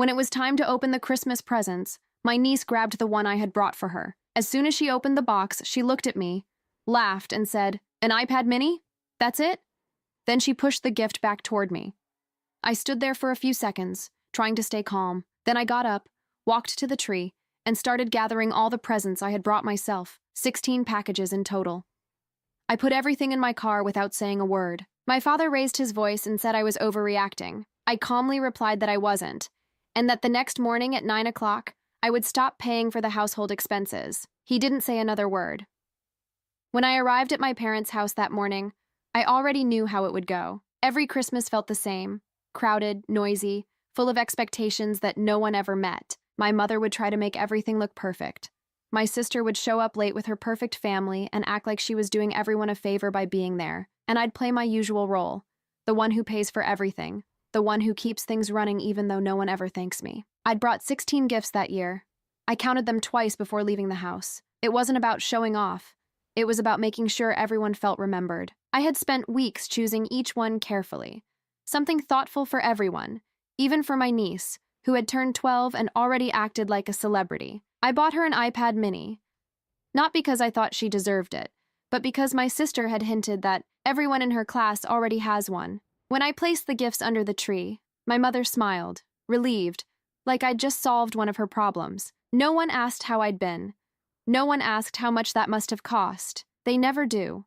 When it was time to open the Christmas presents, my niece grabbed the one I had brought for her. As soon as she opened the box, she looked at me, laughed, and said, "An iPad mini? That's it?" Then she pushed the gift back toward me. I stood there for a few seconds, trying to stay calm. Then I got up, walked to the tree, and started gathering all the presents I had brought myself, 16 packages in total. I put everything in my car without saying a word. My father raised his voice and said I was overreacting. I calmly replied that I wasn't, and that the next morning at 9 o'clock, I would stop paying for the household expenses. He didn't say another word. When I arrived at my parents' house that morning, I already knew how it would go. Every Christmas felt the same, crowded, noisy, full of expectations that no one ever met. My mother would try to make everything look perfect. My sister would show up late with her perfect family and act like she was doing everyone a favor by being there, and I'd play my usual role, the one who pays for everything, the one who keeps things running even though no one ever thanks me. I'd brought 16 gifts that year. I counted them twice before leaving the house. It wasn't about showing off. It was about making sure everyone felt remembered. I had spent weeks choosing each one carefully. Something thoughtful for everyone, even for my niece, who had turned 12 and already acted like a celebrity. I bought her an iPad mini, not because I thought she deserved it, but because my sister had hinted that everyone in her class already has one. When I placed the gifts under the tree, my mother smiled, relieved, like I'd just solved one of her problems. No one asked how I'd been. No one asked how much that must have cost. They never do.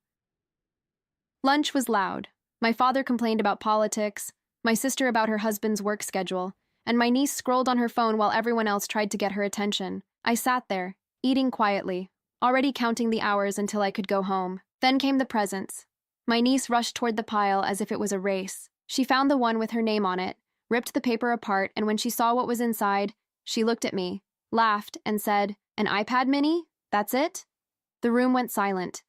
Lunch was loud. My father complained about politics, my sister about her husband's work schedule, and my niece scrolled on her phone while everyone else tried to get her attention. I sat there, eating quietly, already counting the hours until I could go home. Then came the presents. My niece rushed toward the pile as if it was a race. She found the one with her name on it, ripped the paper apart, and when she saw what was inside, she looked at me, laughed, and said, "An iPad mini? That's it?" The room went silent.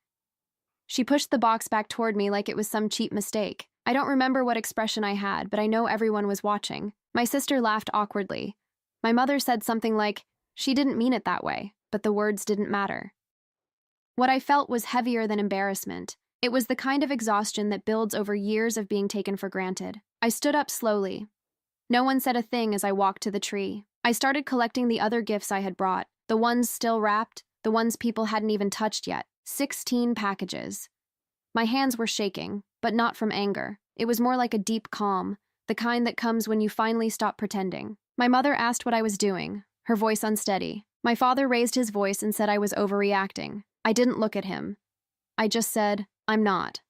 She pushed the box back toward me like it was some cheap mistake. I don't remember what expression I had, but I know everyone was watching. My sister laughed awkwardly. My mother said something like, she didn't mean it that way, but the words didn't matter. What I felt was heavier than embarrassment. It was the kind of exhaustion that builds over years of being taken for granted. I stood up slowly. No one said a thing as I walked to the tree. I started collecting the other gifts I had brought, the ones still wrapped, the ones people hadn't even touched yet. 16 packages. My hands were shaking, but not from anger. It was more like a deep calm, the kind that comes when you finally stop pretending. My mother asked what I was doing, her voice unsteady. My father raised his voice and said I was overreacting. I didn't look at him. I just said, "I'm not."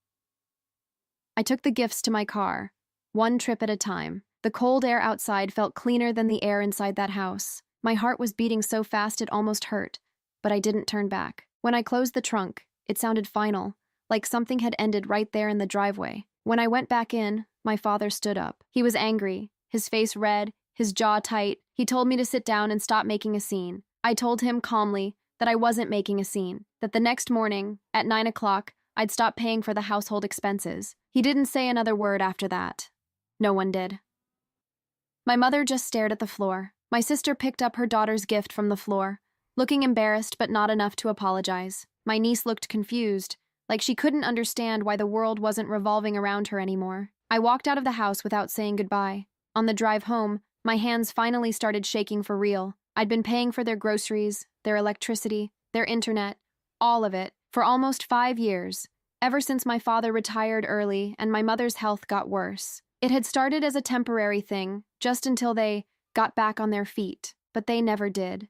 I took the gifts to my car, one trip at a time. The cold air outside felt cleaner than the air inside that house. My heart was beating so fast it almost hurt, but I didn't turn back. When I closed the trunk, it sounded final, like something had ended right there in the driveway. When I went back in, my father stood up. He was angry, his face red, his jaw tight. He told me to sit down and stop making a scene. I told him calmly that I wasn't making a scene, that the next morning, at 9 o'clock, I'd stop paying for the household expenses. He didn't say another word after that. No one did. My mother just stared at the floor. My sister picked up her daughter's gift from the floor, looking embarrassed but not enough to apologize. My niece looked confused, like she couldn't understand why the world wasn't revolving around her anymore. I walked out of the house without saying goodbye. On the drive home, my hands finally started shaking for real. I'd been paying for their groceries, their electricity, their internet, all of it, for almost 5 years, ever since my father retired early and my mother's health got worse. It had started as a temporary thing, just until they got back on their feet, but they never did.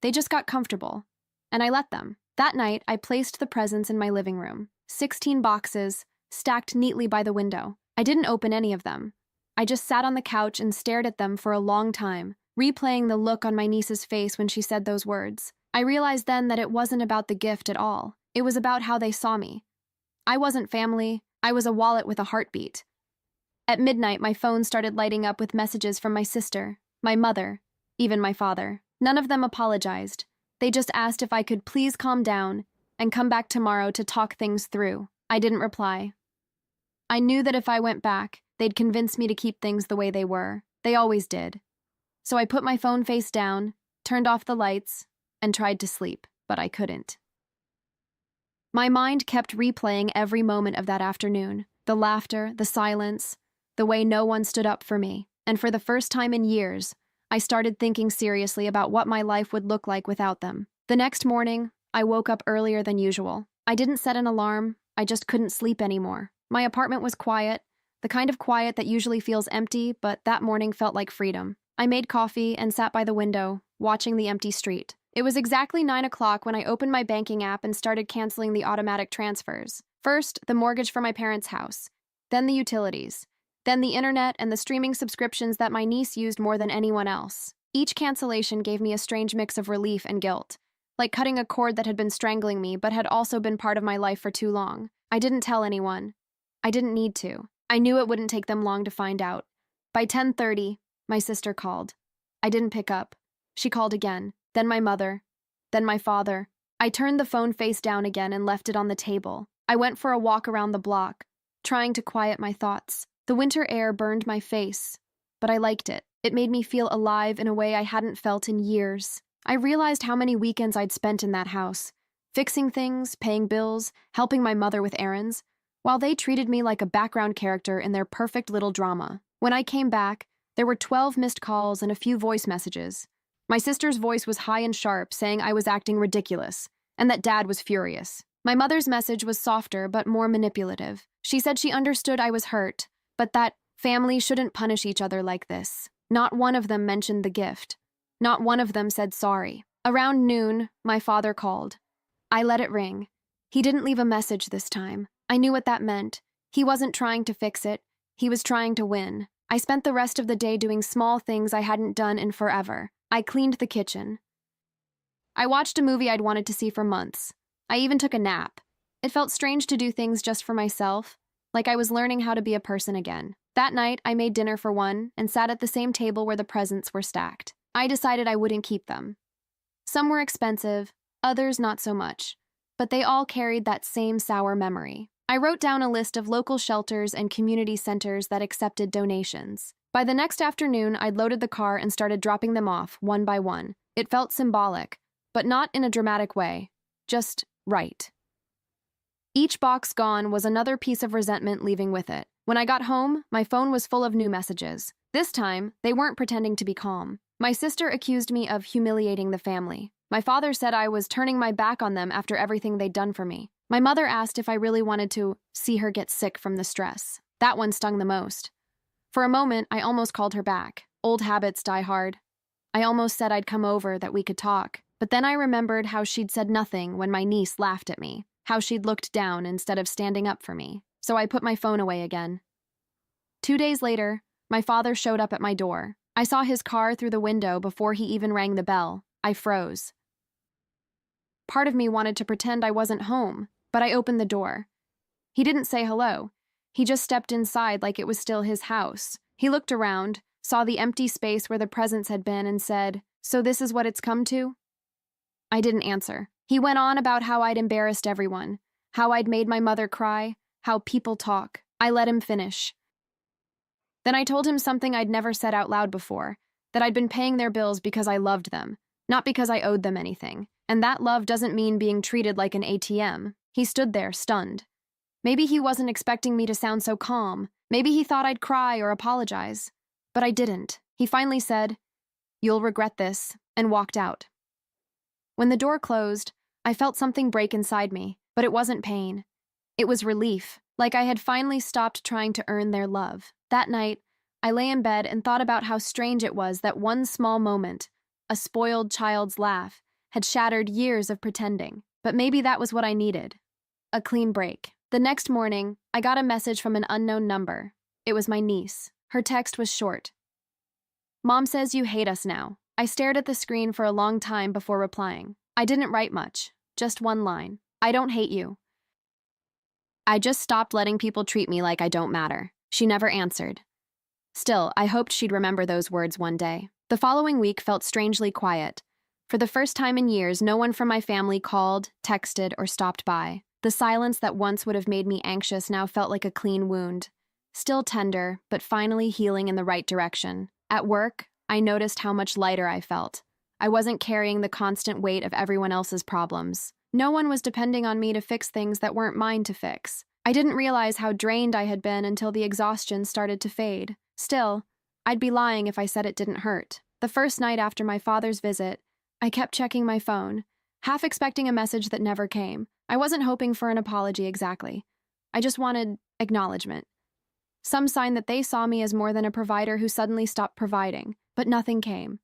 They just got comfortable, and I let them. That night, I placed the presents in my living room, 16 boxes, stacked neatly by the window. I didn't open any of them. I just sat on the couch and stared at them for a long time, replaying the look on my niece's face when she said those words. I realized then that it wasn't about the gift at all. It was about how they saw me. I wasn't family. I was a wallet with a heartbeat. At midnight, my phone started lighting up with messages from my sister, my mother, even my father. None of them apologized. They just asked if I could please calm down and come back tomorrow to talk things through. I didn't reply. I knew that if I went back, they'd convince me to keep things the way they were. They always did. So I put my phone face down, turned off the lights, and tried to sleep, but I couldn't. My mind kept replaying every moment of that afternoon, the laughter, the silence, the way no one stood up for me. and for the first time in years, I started thinking seriously about what my life would look like without them. The next morning, I woke up earlier than usual. I didn't set an alarm, I just couldn't sleep anymore. My apartment was quiet, the kind of quiet that usually feels empty, but that morning felt like freedom. I made coffee and sat by the window, watching the empty street. It was exactly 9 o'clock when I opened my banking app and started canceling the automatic transfers. First, the mortgage for my parents' house, then the utilities, then the internet and the streaming subscriptions that my niece used more than anyone else. Each cancellation gave me a strange mix of relief and guilt, like cutting a cord that had been strangling me but had also been part of my life for too long. I didn't tell anyone. I didn't need to. I knew it wouldn't take them long to find out. By 10:30, my sister called. I didn't pick up. She called again, then my mother, then my father. I turned the phone face down again and left it on the table. I went for a walk around the block, trying to quiet my thoughts. The winter air burned my face, but I liked it. It made me feel alive in a way I hadn't felt in years. I realized how many weekends I'd spent in that house, fixing things, paying bills, helping my mother with errands, while they treated me like a background character in their perfect little drama. When I came back, there were 12 missed calls and a few voice messages. My sister's voice was high and sharp, saying I was acting ridiculous, and that Dad was furious. My mother's message was softer but more manipulative. She said she understood I was hurt, but that families shouldn't punish each other like this. Not one of them mentioned the gift. Not one of them said sorry. Around noon, my father called. I let it ring. He didn't leave a message this time. I knew what that meant. He wasn't trying to fix it. He was trying to win. I spent the rest of the day doing small things I hadn't done in forever. I cleaned the kitchen. I watched a movie I'd wanted to see for months. I even took a nap. It felt strange to do things just for myself, like I was learning how to be a person again. That night, I made dinner for one and sat at the same table where the presents were stacked. I decided I wouldn't keep them. Some were expensive, others not so much, but they all carried that same sour memory. I wrote down a list of local shelters and community centers that accepted donations. By the next afternoon, I'd loaded the car and started dropping them off, one by one. It felt symbolic, but not in a dramatic way, just right. Each box gone was another piece of resentment leaving with it. When I got home, my phone was full of new messages. This time, they weren't pretending to be calm. My sister accused me of humiliating the family. My father said I was turning my back on them after everything they'd done for me. My mother asked if I really wanted to see her get sick from the stress. That one stung the most. For a moment, I almost called her back. Old habits die hard. I almost said I'd come over, that we could talk. But then I remembered how she'd said nothing when my niece laughed at me, how she'd looked down instead of standing up for me. So I put my phone away again. 2 days later, my father showed up at my door. I saw his car through the window before he even rang the bell. I froze. Part of me wanted to pretend I wasn't home, but I opened the door. He didn't say hello. He just stepped inside like it was still his house. He looked around, saw the empty space where the presents had been, and said, "So this is what it's come to?" I didn't answer. He went on about how I'd embarrassed everyone, how I'd made my mother cry, how people talk. I let him finish. Then I told him something I'd never said out loud before, that I'd been paying their bills because I loved them, not because I owed them anything. And that love doesn't mean being treated like an ATM. He stood there, stunned. Maybe he wasn't expecting me to sound so calm. Maybe he thought I'd cry or apologize. But I didn't. He finally said, "You'll regret this," and walked out. When the door closed, I felt something break inside me, but it wasn't pain. It was relief, like I had finally stopped trying to earn their love. That night, I lay in bed and thought about how strange it was that one small moment, a spoiled child's laugh, had shattered years of pretending. But maybe that was what I needed. A clean break. The next morning, I got a message from an unknown number. It was my niece. Her text was short. "Mom says you hate us now." I stared at the screen for a long time before replying. I didn't write much, just one line. "I don't hate you. I just stopped letting people treat me like I don't matter." She never answered. Still, I hoped she'd remember those words one day. The following week felt strangely quiet. For the first time in years, no one from my family called, texted, or stopped by. The silence that once would have made me anxious now felt like a clean wound. Still tender, but finally healing in the right direction. At work, I noticed how much lighter I felt. I wasn't carrying the constant weight of everyone else's problems. No one was depending on me to fix things that weren't mine to fix. I didn't realize how drained I had been until the exhaustion started to fade. Still, I'd be lying if I said it didn't hurt. The first night after my father's visit, I kept checking my phone, half expecting a message that never came. I wasn't hoping for an apology exactly. I just wanted acknowledgement. Some sign that they saw me as more than a provider who suddenly stopped providing, but nothing came.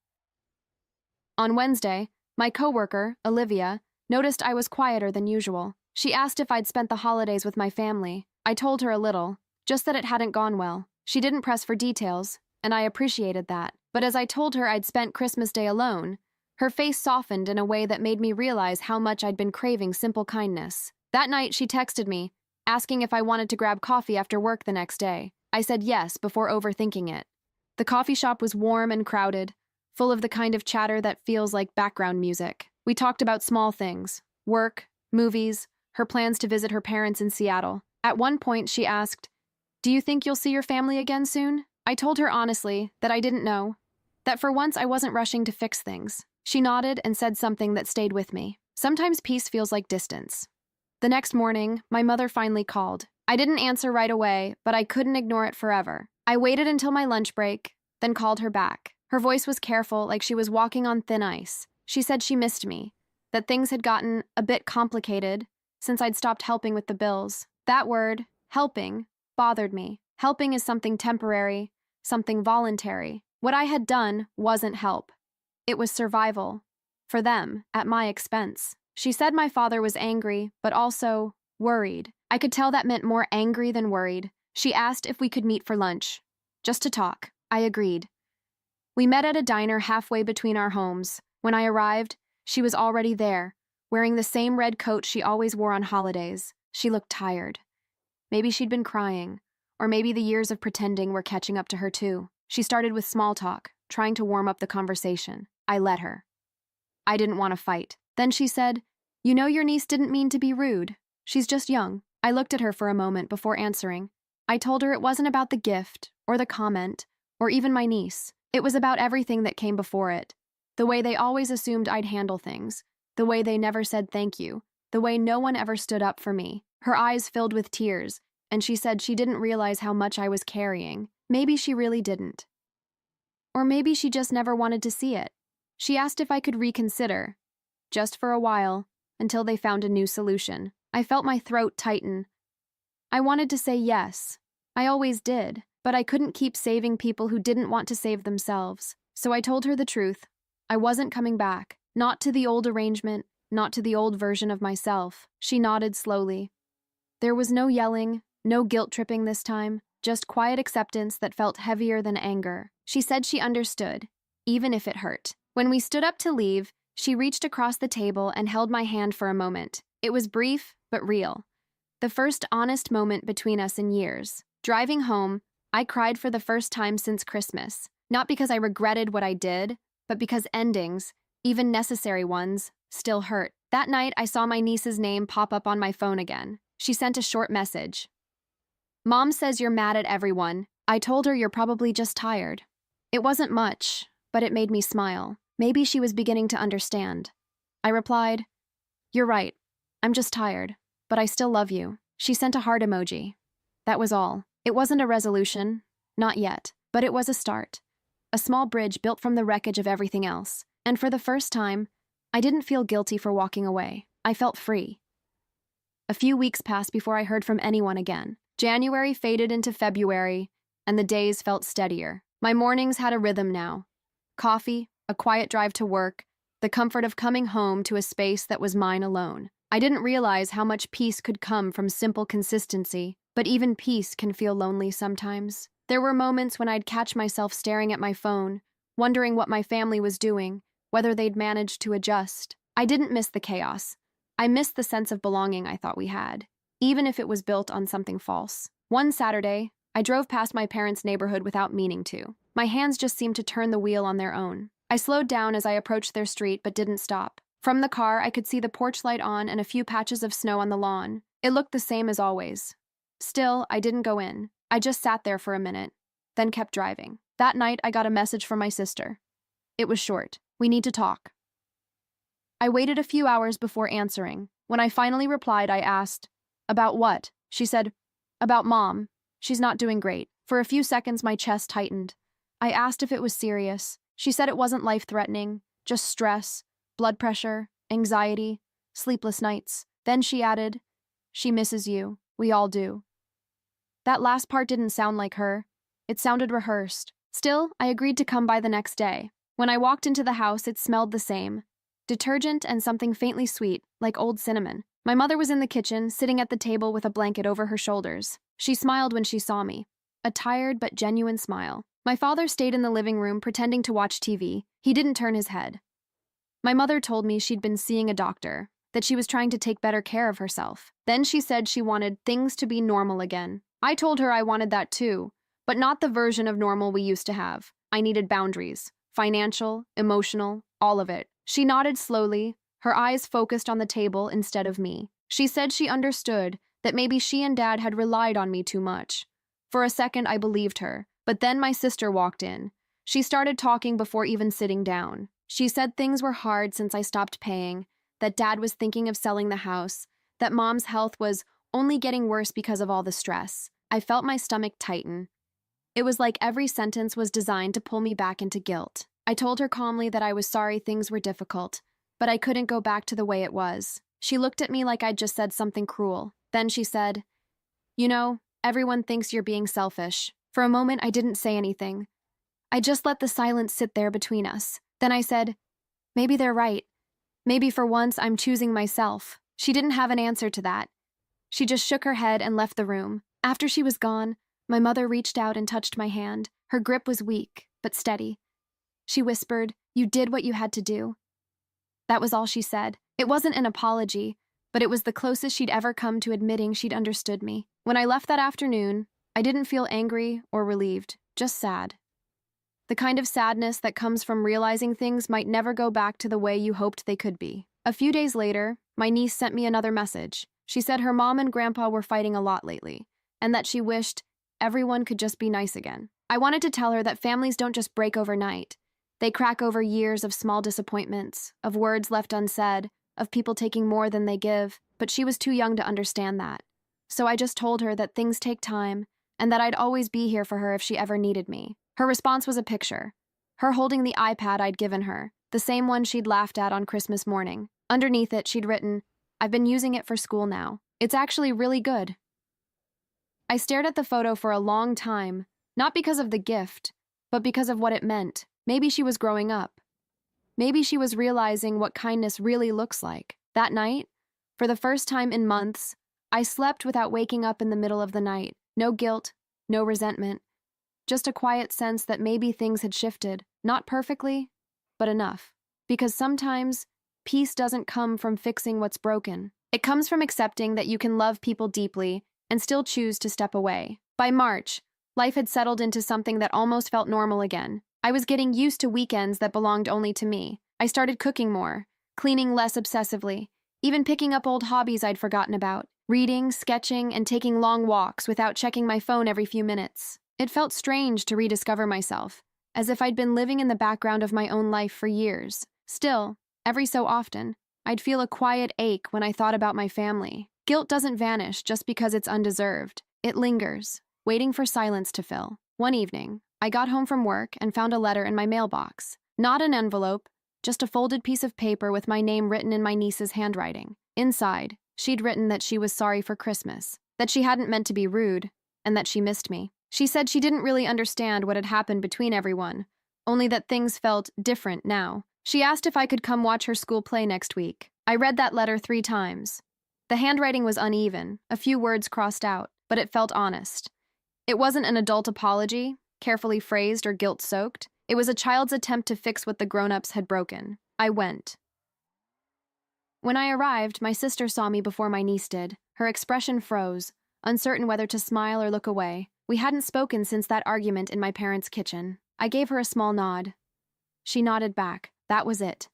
On Wednesday, my coworker, Olivia, noticed I was quieter than usual. She asked if I'd spent the holidays with my family. I told her a little, just that it hadn't gone well. She didn't press for details, and I appreciated that. But as I told her I'd spent Christmas Day alone, her face softened in a way that made me realize how much I'd been craving simple kindness. That night, she texted me, asking if I wanted to grab coffee after work the next day. I said yes before overthinking it. The coffee shop was warm and crowded, full of the kind of chatter that feels like background music. We talked about small things, work, movies, her plans to visit her parents in Seattle. At one point, she asked, "Do you think you'll see your family again soon?" I told her honestly that I didn't know, that for once I wasn't rushing to fix things. She nodded and said something that stayed with me. Sometimes peace feels like distance. The next morning, my mother finally called. I didn't answer right away, but I couldn't ignore it forever. I waited until my lunch break, then called her back. Her voice was careful, like she was walking on thin ice. She said she missed me, that things had gotten a bit complicated since I'd stopped helping with the bills. That word, helping, bothered me. Helping is something temporary, something voluntary. What I had done wasn't help. It was survival. For them, at my expense. She said my father was angry, but also worried. I could tell that meant more angry than worried. She asked if we could meet for lunch, just to talk. I agreed. We met at a diner halfway between our homes. When I arrived, she was already there, wearing the same red coat she always wore on holidays. She looked tired. Maybe she'd been crying, or maybe the years of pretending were catching up to her too. She started with small talk, trying to warm up the conversation. I let her. I didn't want to fight. Then she said, "You know your niece didn't mean to be rude. She's just young." I looked at her for a moment before answering. I told her it wasn't about the gift, or the comment, or even my niece. It was about everything that came before it. The way they always assumed I'd handle things. The way they never said thank you. The way no one ever stood up for me. Her eyes filled with tears, and she said she didn't realize how much I was carrying. Maybe she really didn't. Or maybe she just never wanted to see it. She asked if I could reconsider, just for a while, until they found a new solution. I felt my throat tighten. I wanted to say yes. I always did, but I couldn't keep saving people who didn't want to save themselves. So I told her the truth. I wasn't coming back. Not to the old arrangement, not to the old version of myself. She nodded slowly. There was no yelling, no guilt-tripping this time, just quiet acceptance that felt heavier than anger. She said she understood, even if it hurt. When we stood up to leave, she reached across the table and held my hand for a moment. It was brief, but real. The first honest moment between us in years. Driving home, I cried for the first time since Christmas. Not because I regretted what I did, but because endings, even necessary ones, still hurt. That night, I saw my niece's name pop up on my phone again. She sent a short message. "Mom says you're mad at everyone. I told her you're probably just tired." It wasn't much, but it made me smile. Maybe she was beginning to understand. I replied, "You're right. I'm just tired, but I still love you." She sent a heart emoji. That was all. It wasn't a resolution, not yet, but it was a start. A small bridge built from the wreckage of everything else. And for the first time, I didn't feel guilty for walking away. I felt free. A few weeks passed before I heard from anyone again. January faded into February, and the days felt steadier. My mornings had a rhythm now. Coffee, a quiet drive to work, the comfort of coming home to a space that was mine alone. I didn't realize how much peace could come from simple consistency, but even peace can feel lonely sometimes. There were moments when I'd catch myself staring at my phone, wondering what my family was doing, whether they'd managed to adjust. I didn't miss the chaos. I missed the sense of belonging I thought we had, even if it was built on something false. One Saturday, I drove past my parents' neighborhood without meaning to. My hands just seemed to turn the wheel on their own. I slowed down as I approached their street but didn't stop. From the car, I could see the porch light on and a few patches of snow on the lawn. It looked the same as always. Still, I didn't go in. I just sat there for a minute, then kept driving. That night, I got a message from my sister. It was short. "We need to talk." I waited a few hours before answering. When I finally replied, I asked, "About what?" She said, "About Mom. She's not doing great." For a few seconds, my chest tightened. I asked if it was serious. She said it wasn't life-threatening, just stress, blood pressure, anxiety, sleepless nights. Then she added, "She misses you. We all do." That last part didn't sound like her. It sounded rehearsed. Still, I agreed to come by the next day. When I walked into the house, it smelled the same. Detergent and something faintly sweet, like old cinnamon. My mother was in the kitchen, sitting at the table with a blanket over her shoulders. She smiled when she saw me. A tired but genuine smile. My father stayed in the living room pretending to watch TV. He didn't turn his head. My mother told me she'd been seeing a doctor, that she was trying to take better care of herself. Then she said she wanted things to be normal again. I told her I wanted that too, but not the version of normal we used to have. I needed boundaries. Financial, emotional, all of it. She nodded slowly, her eyes focused on the table instead of me. She said she understood that maybe she and Dad had relied on me too much. For a second, I believed her, but then my sister walked in. She started talking before even sitting down. She said things were hard since I stopped paying, that Dad was thinking of selling the house, that Mom's health was only getting worse because of all the stress. I felt my stomach tighten. It was like every sentence was designed to pull me back into guilt. I told her calmly that I was sorry things were difficult, but I couldn't go back to the way it was. She looked at me like I'd just said something cruel. Then she said, "You know, everyone thinks you're being selfish." For a moment, I didn't say anything. I just let the silence sit there between us. Then I said, "Maybe they're right. Maybe for once I'm choosing myself." She didn't have an answer to that. She just shook her head and left the room. After she was gone, my mother reached out and touched my hand. Her grip was weak, but steady. She whispered, "You did what you had to do." That was all she said. It wasn't an apology, but it was the closest she'd ever come to admitting she'd understood me. When I left that afternoon, I didn't feel angry or relieved, just sad. The kind of sadness that comes from realizing things might never go back to the way you hoped they could be. A few days later, my niece sent me another message. She said her mom and grandpa were fighting a lot lately, and that she wished everyone could just be nice again. I wanted to tell her that families don't just break overnight. They crack over years of small disappointments, of words left unsaid, of people taking more than they give, but she was too young to understand that. So I just told her that things take time, and that I'd always be here for her if she ever needed me. Her response was a picture. Her holding the iPad I'd given her, the same one she'd laughed at on Christmas morning. Underneath it, she'd written, "I've been using it for school now. It's actually really good." I stared at the photo for a long time, not because of the gift, but because of what it meant. Maybe she was growing up. Maybe she was realizing what kindness really looks like. That night, for the first time in months, I slept without waking up in the middle of the night. No guilt, no resentment, just a quiet sense that maybe things had shifted. Not perfectly, but enough. Because sometimes, peace doesn't come from fixing what's broken. It comes from accepting that you can love people deeply and still choose to step away. By March, life had settled into something that almost felt normal again. I was getting used to weekends that belonged only to me. I started cooking more, cleaning less obsessively, even picking up old hobbies I'd forgotten about, reading, sketching, and taking long walks without checking my phone every few minutes. It felt strange to rediscover myself, as if I'd been living in the background of my own life for years. Still, every so often, I'd feel a quiet ache when I thought about my family. Guilt doesn't vanish just because it's undeserved. It lingers, waiting for silence to fill. One evening, I got home from work and found a letter in my mailbox. Not an envelope, just a folded piece of paper with my name written in my niece's handwriting. Inside, she'd written that she was sorry for Christmas, that she hadn't meant to be rude, and that she missed me. She said she didn't really understand what had happened between everyone, only that things felt different now. She asked if I could come watch her school play next week. I read that letter 3 times. The handwriting was uneven, a few words crossed out, but it felt honest. It wasn't an adult apology, carefully phrased or guilt-soaked. It was a child's attempt to fix what the grown-ups had broken. I went. When I arrived, my sister saw me before my niece did. Her expression froze, uncertain whether to smile or look away. We hadn't spoken since that argument in my parents' kitchen. I gave her a small nod. She nodded back. That was it.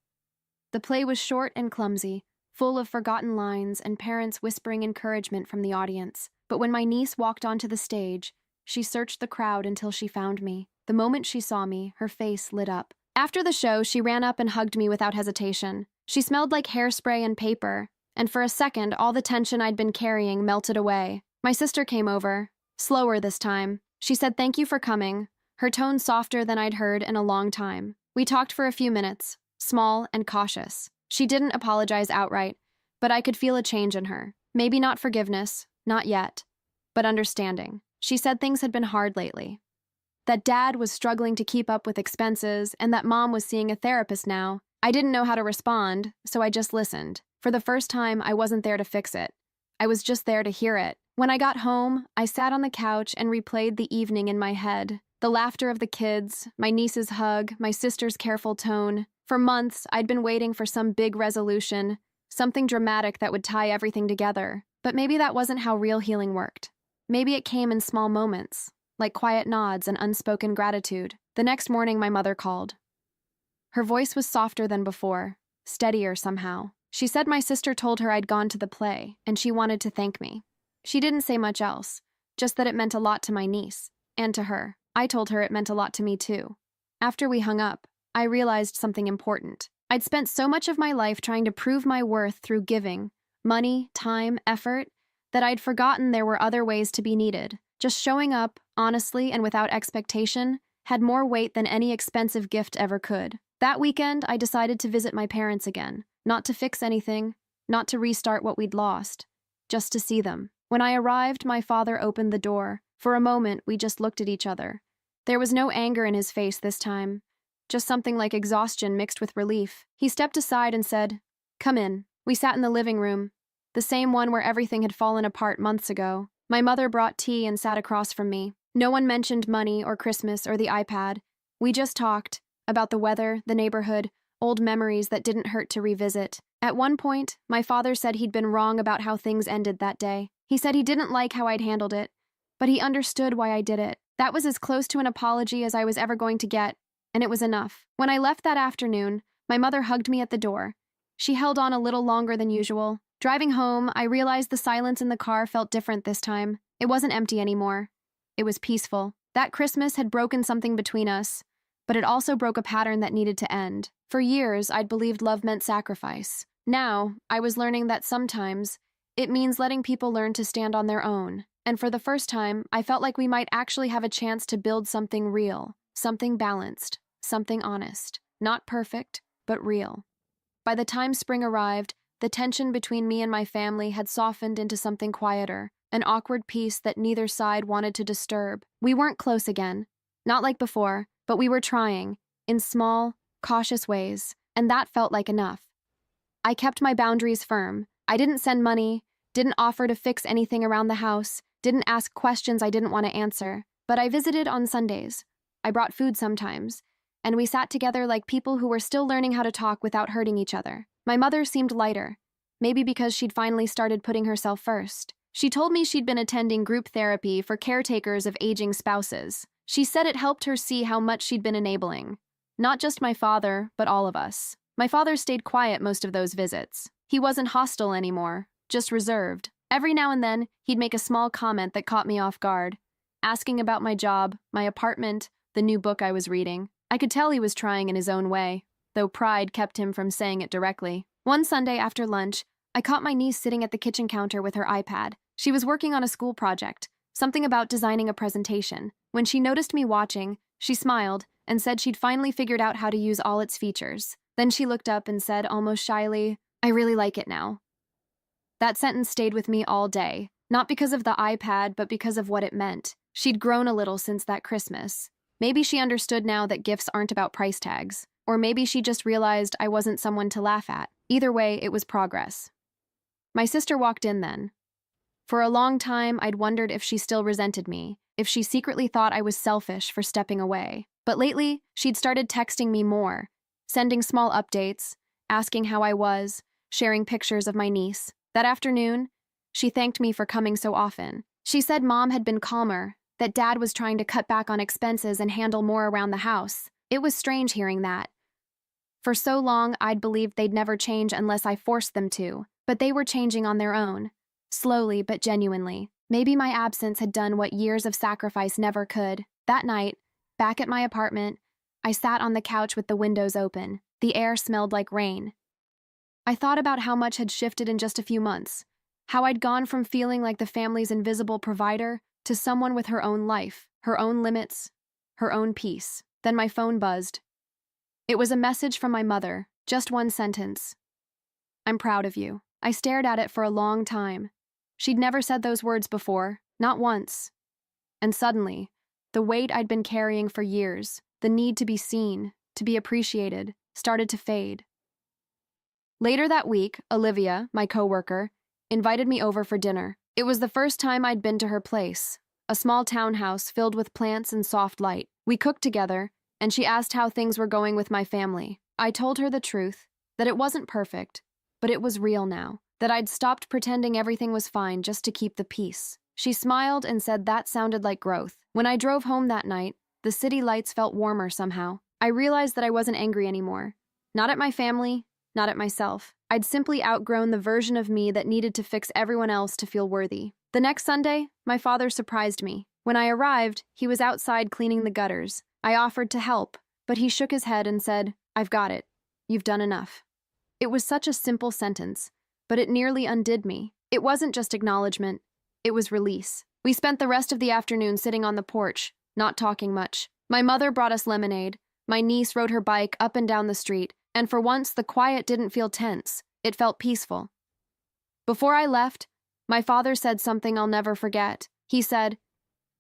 The play was short and clumsy, full of forgotten lines and parents whispering encouragement from the audience. But when my niece walked onto the stage, she searched the crowd until she found me. The moment she saw me, her face lit up. After the show, she ran up and hugged me without hesitation. She smelled like hairspray and paper, and for a second, all the tension I'd been carrying melted away. My sister came over, slower this time. She said thank you for coming, her tone softer than I'd heard in a long time. We talked for a few minutes, small and cautious. She didn't apologize outright, but I could feel a change in her. Maybe not forgiveness, not yet, but understanding. She said things had been hard lately. That Dad was struggling to keep up with expenses and that Mom was seeing a therapist now. I didn't know how to respond, so I just listened. For the first time, I wasn't there to fix it. I was just there to hear it. When I got home, I sat on the couch and replayed the evening in my head. The laughter of the kids, my niece's hug, my sister's careful tone. For months, I'd been waiting for some big resolution, something dramatic that would tie everything together. But maybe that wasn't how real healing worked. Maybe it came in small moments, like quiet nods and unspoken gratitude. The next morning, my mother called. Her voice was softer than before, steadier somehow. She said my sister told her I'd gone to the play, and she wanted to thank me. She didn't say much else, just that it meant a lot to my niece, and to her. I told her it meant a lot to me too. After we hung up, I realized something important. I'd spent so much of my life trying to prove my worth through giving, money, time, effort, that I'd forgotten there were other ways to be needed. Just showing up, honestly and without expectation, had more weight than any expensive gift ever could. That weekend, I decided to visit my parents again, not to fix anything, not to restart what we'd lost, just to see them. When I arrived, my father opened the door. For a moment, we just looked at each other. There was no anger in his face this time, just something like exhaustion mixed with relief. He stepped aside and said, "Come in." We sat in the living room, the same one where everything had fallen apart months ago. My mother brought tea and sat across from me. No one mentioned money or Christmas or the iPad. We just talked about the weather, the neighborhood, old memories that didn't hurt to revisit. At one point, my father said he'd been wrong about how things ended that day. He said he didn't like how I'd handled it, but he understood why I did it. That was as close to an apology as I was ever going to get, and it was enough. When I left that afternoon, my mother hugged me at the door. She held on a little longer than usual. Driving home, I realized the silence in the car felt different this time. It wasn't empty anymore. It was peaceful. That Christmas had broken something between us, but it also broke a pattern that needed to end. For years, I'd believed love meant sacrifice. Now, I was learning that sometimes it means letting people learn to stand on their own. And for the first time, I felt like we might actually have a chance to build something real, something balanced, something honest. Not perfect, but real. By the time spring arrived, the tension between me and my family had softened into something quieter, an awkward peace that neither side wanted to disturb. We weren't close again, not like before, but we were trying, in small, cautious ways, and that felt like enough. I kept my boundaries firm. I didn't send money, didn't offer to fix anything around the house, didn't ask questions I didn't want to answer, but I visited on Sundays. I brought food sometimes, and we sat together like people who were still learning how to talk without hurting each other. My mother seemed lighter, maybe because she'd finally started putting herself first. She told me she'd been attending group therapy for caretakers of aging spouses. She said it helped her see how much she'd been enabling. Not just my father, but all of us. My father stayed quiet most of those visits. He wasn't hostile anymore, just reserved. Every now and then, he'd make a small comment that caught me off guard, asking about my job, my apartment, the new book I was reading. I could tell he was trying in his own way, though pride kept him from saying it directly. One Sunday after lunch, I caught my niece sitting at the kitchen counter with her iPad. She was working on a school project, something about designing a presentation. When she noticed me watching, she smiled and said she'd finally figured out how to use all its features. Then she looked up and said almost shyly, "I really like it now." That sentence stayed with me all day, not because of the iPad, but because of what it meant. She'd grown a little since that Christmas. Maybe she understood now that gifts aren't about price tags, or maybe she just realized I wasn't someone to laugh at. Either way, it was progress. My sister walked in then. For a long time, I'd wondered if she still resented me, if she secretly thought I was selfish for stepping away. But lately, she'd started texting me more, sending small updates, asking how I was, sharing pictures of my niece. That afternoon, she thanked me for coming so often. She said Mom had been calmer, that Dad was trying to cut back on expenses and handle more around the house. It was strange hearing that. For so long, I'd believed they'd never change unless I forced them to, but they were changing on their own, slowly but genuinely. Maybe my absence had done what years of sacrifice never could. That night, back at my apartment, I sat on the couch with the windows open. The air smelled like rain. I thought about how much had shifted in just a few months, how I'd gone from feeling like the family's invisible provider to someone with her own life, her own limits, her own peace. Then my phone buzzed. It was a message from my mother, just one sentence. I'm proud of you. I stared at it for a long time. She'd never said those words before, not once. And suddenly, the weight I'd been carrying for years, the need to be seen, to be appreciated, started to fade. Later that week, Olivia, my coworker, invited me over for dinner. It was the first time I'd been to her place, a small townhouse filled with plants and soft light. We cooked together, and she asked how things were going with my family. I told her the truth, that it wasn't perfect, but it was real now, that I'd stopped pretending everything was fine just to keep the peace. She smiled and said that sounded like growth. When I drove home that night, the city lights felt warmer somehow. I realized that I wasn't angry anymore. Not at my family, not at myself. I'd simply outgrown the version of me that needed to fix everyone else to feel worthy. The next Sunday, my father surprised me. When I arrived, he was outside cleaning the gutters. I offered to help, but he shook his head and said, "I've got it. You've done enough." It was such a simple sentence, but it nearly undid me. It wasn't just acknowledgement, it was release. We spent the rest of the afternoon sitting on the porch, not talking much. My mother brought us lemonade, my niece rode her bike up and down the street, and for once the quiet didn't feel tense, it felt peaceful. Before I left, my father said something I'll never forget. He said,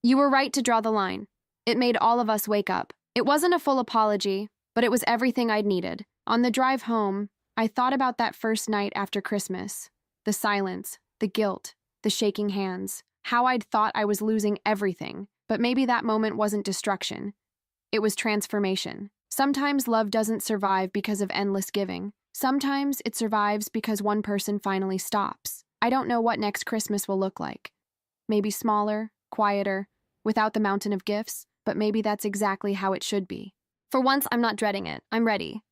"You were right to draw the line." It made all of us wake up. It wasn't a full apology, but it was everything I'd needed. On the drive home, I thought about that first night after Christmas. The silence, the guilt, the shaking hands, how I'd thought I was losing everything, but maybe that moment wasn't destruction. It was transformation. Sometimes love doesn't survive because of endless giving. Sometimes it survives because one person finally stops. I don't know what next Christmas will look like. Maybe smaller, quieter, without the mountain of gifts, but maybe that's exactly how it should be. For once, I'm not dreading it. I'm ready.